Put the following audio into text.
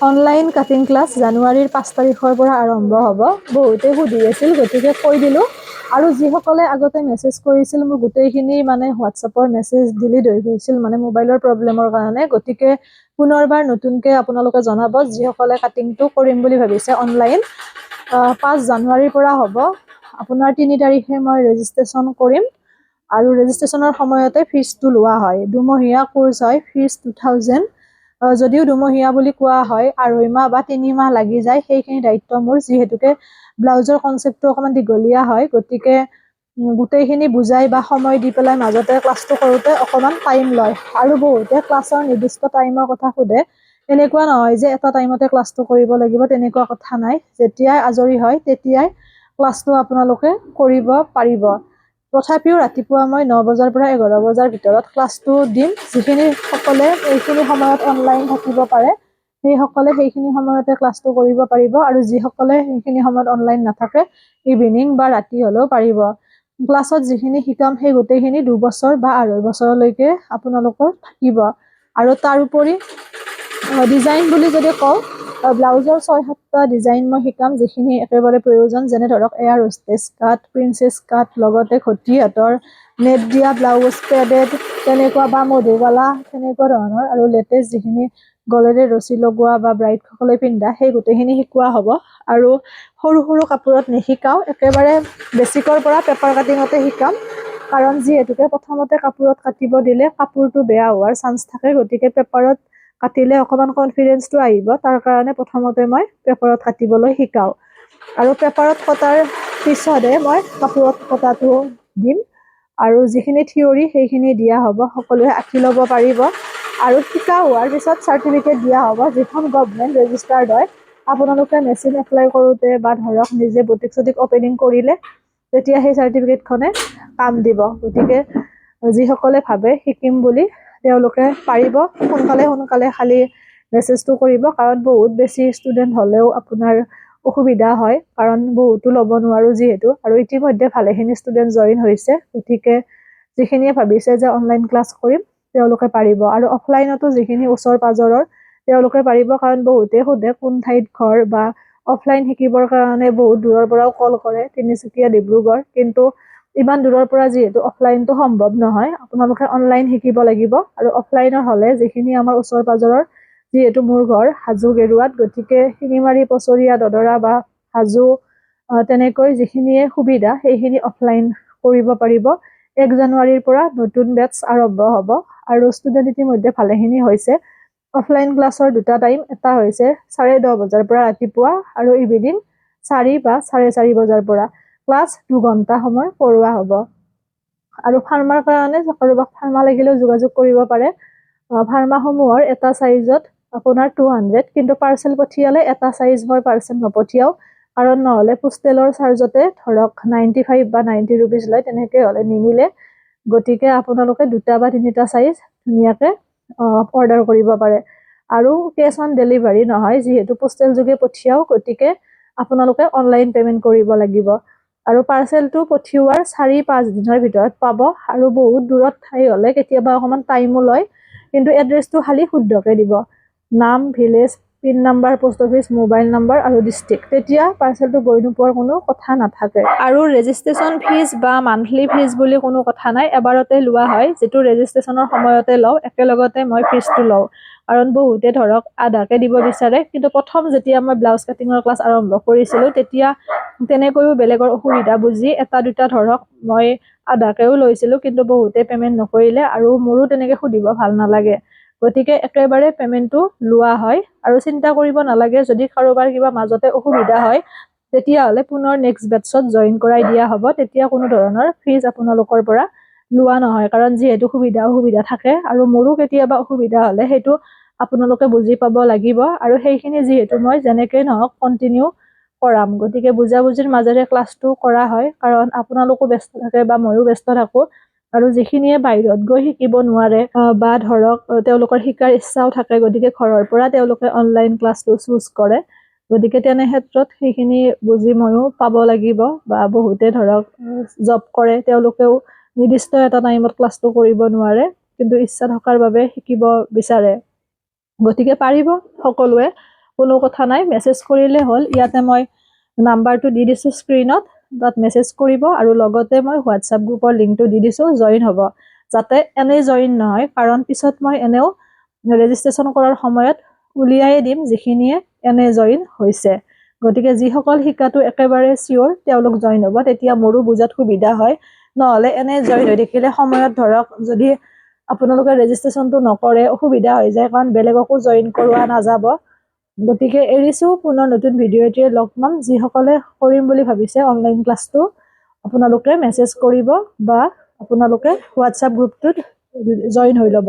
Online cutting class জানুৱাৰীৰ 5 তাৰিখৰ পৰা আৰম্ভ হ'ব। বহুতে সুধি আছিল, গতিকে কৈ দিলো। আৰু যিসকলে আগতে মেছেজ কৰিছিল, মোৰ গোটেইখিনি মানে হোৱাটছএপৰ মেছেজ ডিলিট হৈ গৈছিল, মানে মোবাইলৰ প্ৰব্লেমৰ কাৰণে। গতিকে পুনৰবাৰ নতুনকৈ আপোনালোকে জনাব, যিসকলে কাটিংটো কৰিম বুলি ভাবিছে অনলাইন। 5 জানুৱাৰীৰ পৰা হ'ব। আপোনাৰ 3 তাৰিখে মই ৰেজিষ্ট্ৰেশ্যন কৰিম আৰু ৰেজিষ্ট্ৰেশ্যনৰ সময়তে ফিজটো লোৱা হয়। দুমহীয়া কোৰ্চ হয়, ফিজ 2000। যদিও দুমহীয়া বুলি কোৱা হয়, 2.5 মাহ বা 3 মাহ লাগি যায়, সেইখিনি দায়িত্ব মোৰ, যিহেতুকে ব্লাউজৰ কনচেপ্টটো অকণমান দীঘলীয়া হয়। গতিকে গোটেইখিনি বুজাই বা সময় দি পেলাই মাজতে ক্লাছটো কৰোঁতে অকণমান টাইম লয়। আৰু বহুতে ক্লাছৰ নিৰ্দিষ্ট টাইমৰ কথা সোধে। এনেকুৱা নহয় যে এটা টাইমতে ক্লাছটো কৰিব লাগিব, তেনেকুৱা কথা নাই। যেতিয়াই আজৰি হয় তেতিয়াই ক্লাছটো আপোনালোকে কৰিব পাৰিব। তথাপিও ৰাতিপুৱা মই 9 বজাৰ পৰা 11 বজাৰ ভিতৰত ক্লাছটো দিম। যিখিনি সকলে এইখিনি সময়ত অনলাইন থাকিব পাৰে, সেইসকলে সেইখিনি সময়তে ক্লাছটো কৰিব পাৰিব। আৰু যিসকলে সেইখিনি সময়ত অনলাইন নাথাকে, ইভিনিং বা ৰাতি হ'লেও পাৰিব। ক্লাছত যিখিনি শিকাম, সেই গোটেইখিনি 2 বছৰ বা 2.5 বছৰলৈকে আপোনালোকৰ থাকিব। আৰু তাৰোপৰি ডিজাইন বুলি যদি কওঁ, ব্লাউজৰ 6-7টা ডিজাইন মই শিকাম, যিখিনি একেবাৰে প্ৰয়োজন। যেনে ধৰক এয়াৰ হোষ্টেছ কাট, প্ৰিন্সেছ কাট, লগতে ঘটি হাতৰ, নেট দিয়া ব্লাউজ, পেডেড, তেনেকুৱা বা মধুবালা, তেনেকুৱা ধৰণৰ। আৰু লেটেষ্ট যিখিনি গলেৰে ৰছী লগোৱা বা ব্ৰাইডসকলে পিন্ধা, সেই গোটেইখিনি শিকোৱা হ'ব। আৰু সৰু সৰু কাপোৰত নিশিকাওঁ, একেবাৰে বেছিকৰ পৰা পেপাৰ কাটিঙতে শিকাম। কাৰণ যিহেতুকে প্ৰথমতে কাপোৰত কাটিব দিলে কাপোৰটো বেয়া হোৱাৰ চান্স থাকে। গতিকে পেপাৰত কাটিলে অকণমান কনফিডেন্সটো আহিব, তাৰ কাৰণে প্ৰথমতে মই পেপাৰত কাটিবলৈ শিকাওঁ। আৰু পেপাৰত কটাৰ পিছতহে মই কাপোৰত কটাটো দিম। আৰু যিখিনি থিয়ৰী সেইখিনি দিয়া হ'ব, সকলোৱে আঁকি ল'ব পাৰিব। আৰু শিকা হোৱাৰ পিছত চাৰ্টিফিকেট দিয়া হ'ব, যিখন গভমেণ্ট ৰেজিষ্টাৰ্ড হয়। আপোনালোকে মেচিন এপ্লাই কৰোঁতে বা ধৰক নিজে বুটিক চুটিক অপেনিং কৰিলে, তেতিয়া সেই চাৰ্টিফিকেটখনে কাম দিব। গতিকে যিসকলে ভাবে শিকিম বুলি, তেওঁলোকে পাৰিব। সোনকালে খালি মেছেজটো কৰিব, কাৰণ বহুত বেছি ষ্টুডেণ্ট হ'লেও আপোনাৰ অসুবিধা হয়, কাৰণ বহুতো ল'ব নোৱাৰোঁ যিহেতু। আৰু ইতিমধ্যে ভালেখিনি ষ্টুডেণ্ট জইন হৈছে। গতিকে যিখিনিয়ে ভাবিছে যে অনলাইন ক্লাছ কৰিম, তেওঁলোকে পাৰিব। আৰু অফলাইনতো যিখিনি ওচৰ পাজৰৰ, তেওঁলোকে পাৰিব। কাৰণ বহুতে সোধে কোন ঠাইত ঘৰ, বা অফলাইন শিকিবৰ কাৰণে বহুত দূৰৰ পৰাও কল কৰে, তিনিচুকীয়া, ডিব্ৰুগড়। কিন্তু ইমান দূৰৰ পৰা যিহেতু অফলাইনটো সম্ভৱ নহয়, আপোনালোকে অনলাইন শিকিব লাগিব। আৰু অফলাইনৰ হ'লে যিখিনি আমাৰ ওচৰ পাজৰৰ, যিহেতু মোৰ ঘৰ হাজো গেৰুৱাত, গতিকে শিঙিমাৰী, পচৰীয়া, দদৰা বা হাজো, তেনেকৈ যিখিনিয়ে সুবিধা, সেইখিনি অফলাইন কৰিব পাৰিব। 1 জানুৱাৰীৰ পৰা নতুন বেটছ আৰম্ভ হ'ব। আৰু ষ্টুডেণ্ট ইতিমধ্যে ভালেখিনি হৈছে। অফলাইন ক্লাছৰ 2টা টাইম, এটা হৈছে 10:30 বজাৰ পৰা ৰাতিপুৱা, আৰু ইভিনিং 4 বা 4:30 বজাৰ পৰা। ক্লাছ 2 ঘণ্টা সময় পঢ়োৱা হ'ব। আৰু ফাৰ্মাৰ কাৰণে কাৰোবাক ফাৰ্মা লাগিলেও যোগাযোগ কৰিব পাৰে। ফাৰ্মাসমূহৰ এটা চাইজত আপোনাৰ 200, কিন্তু পাৰ্চেল পঠিয়ালে এটা চাইজ মই পাৰ্চেল নপঠিয়াওঁ। কাৰণ নহ'লে পোষ্টেলৰ চাৰ্জতে ধৰক 95 বা 90 ৰুপিজ লয়, তেনেকৈ হ'লে নিমিলে। গতিকে আপোনালোকে 2টা বা 3টা চাইজ ধুনীয়াকৈ অৰ্ডাৰ কৰিব পাৰে। আৰু কেছ অন ডেলিভাৰী নহয়, যিহেতু পোষ্টেল যোগে পঠিয়াওঁ। গতিকে আপোনালোকে অনলাইন পে'মেণ্ট কৰিব লাগিব। আৰু পাৰ্চেলটো পঠিওৱাৰ 4-5 দিনৰ ভিতৰত পাব। আৰু বহুত দূৰত ঠাই হ'লে কেতিয়াবা অকণমান টাইমো লয়, কিন্তু এড্ৰেছটো খালি শুদ্ধকৈ দিব। নাম, village, pin number, post office, mobile number আৰু ডিষ্ট্ৰিক্ট। তেতিয়া পাৰ্চেলটো গৈ নোপোৱাৰ কোনো কথা নাথাকে। আৰু ৰেজিষ্ট্ৰেশ্যন ফিজ বা মান্থলি ফিজ বুলি কোনো কথা নাই, এবাৰতে লোৱা হয়। যিটো ৰেজিষ্ট্ৰেশ্যনৰ সময়তে লওঁ, একেলগতে মই ফিজটো লওঁ। কাৰণ বহুতে ধৰক আধাকে দিব বিচাৰে। কিন্তু প্ৰথম যেতিয়া মই ব্লাউজ কাটিঙৰ ক্লাছ আৰম্ভ কৰিছিলোঁ, তেতিয়া তেনেকৈও বেলেগৰ অসুবিধা বুজি 1-2টা ধৰক মই আধাকেও লৈছিলোঁ, কিন্তু বহুতে পে'মেণ্ট নকৰিলে। আৰু মোৰো তেনেকৈ সুধিব ভাল নালাগে। গতিকে একেবাৰে পে'মেণ্টটো লোৱা হয়। আৰু চিন্তা কৰিব নালাগে, যদি কাৰোবাৰ কিবা মাজতে অসুবিধা হয়, তেতিয়াহ'লে পুনৰ নেক্সট বেটছত জইন কৰাই দিয়া হ'ব। তেতিয়া কোনো ধৰণৰ ফিজ আপোনালোকৰ পৰা লোৱা নহয়, কাৰণ যিহেতু অসুবিধা থাকে। আৰু মোৰো কেতিয়াবা অসুবিধা হ'লে সেইটো আপোনালোকে বুজি পাব লাগিব। আৰু সেইখিনি যিহেতু মই যেনেকৈ নহওক কণ্টিনিউ কৰাম, গতিকে বুজাবুজিৰ মাজেৰে ক্লাছটো কৰা হয়। কাৰণ আপোনালোকো ব্যস্ত থাকে বা ময়ো ব্যস্ত থাকোঁ। আৰু যিখিনিয়ে বাহিৰত গৈ শিকিব নোৱাৰে, বা ধৰক তেওঁলোকৰ শিকাৰ ইচ্ছাও থাকে, গতিকে ঘৰৰ পৰা তেওঁলোকে অনলাইন ক্লাছটো চুজ কৰে। গতিকে তেনে ক্ষেত্ৰত সেইখিনি বুজি ময়ো পাব লাগিব। বা বহুতে ধৰক জব কৰে, তেওঁলোকেও নিৰ্দিষ্ট এটা টাইমত ক্লাছটো কৰিব নোৱাৰে, কিন্তু ইচ্ছা থকাৰ বাবে শিকিব বিচাৰে। গতিকে পাৰিব সকলোৱে। কোনো কথা নাই, মেছেজ কৰিলে হ'ল। ইয়াতে মই নাম্বাৰটো দি দিছোঁ স্ক্ৰীনত, তাত মেছেজ কৰিব আৰু লগতে মই হোৱাটছআপ গ্ৰুপৰ লিংকটো দি দিছোঁ, জইন হ'ব। যাতে এনেই জইন নহয়, কাৰণ পিছত মই এনেও ৰেজিষ্ট্ৰেশ্যন কৰাৰ সময়ত উলিয়াই দিম যিখিনিয়ে এনে জইন হৈছে। গতিকে যিসকল শিকাটো একেবাৰে চিয়'ৰ তেওঁলোক জইন হ'ব, তেতিয়া মোৰো বুজাত সুবিধা হয়। নহ'লে এনে জইন হৈ থাকিলে সময়ত ধৰক যদি আপোনালোকে ৰেজিষ্ট্ৰেশ্যনটো নকৰে অসুবিধা হৈ যায়, কাৰণ বেলেগকো জইন কৰোৱা নাযাব। গতিকে এৰিছোঁ, পুনৰ নতুন ভিডিঅ' এটিয়ে লগ পাম। যিসকলে কৰিম বুলি ভাবিছে অনলাইন ক্লাছটো, আপোনালোকে মেছেজ কৰিব বা আপোনালোকে হোৱাটছআপ গ্ৰুপটোত জইন হৈ ল'ব।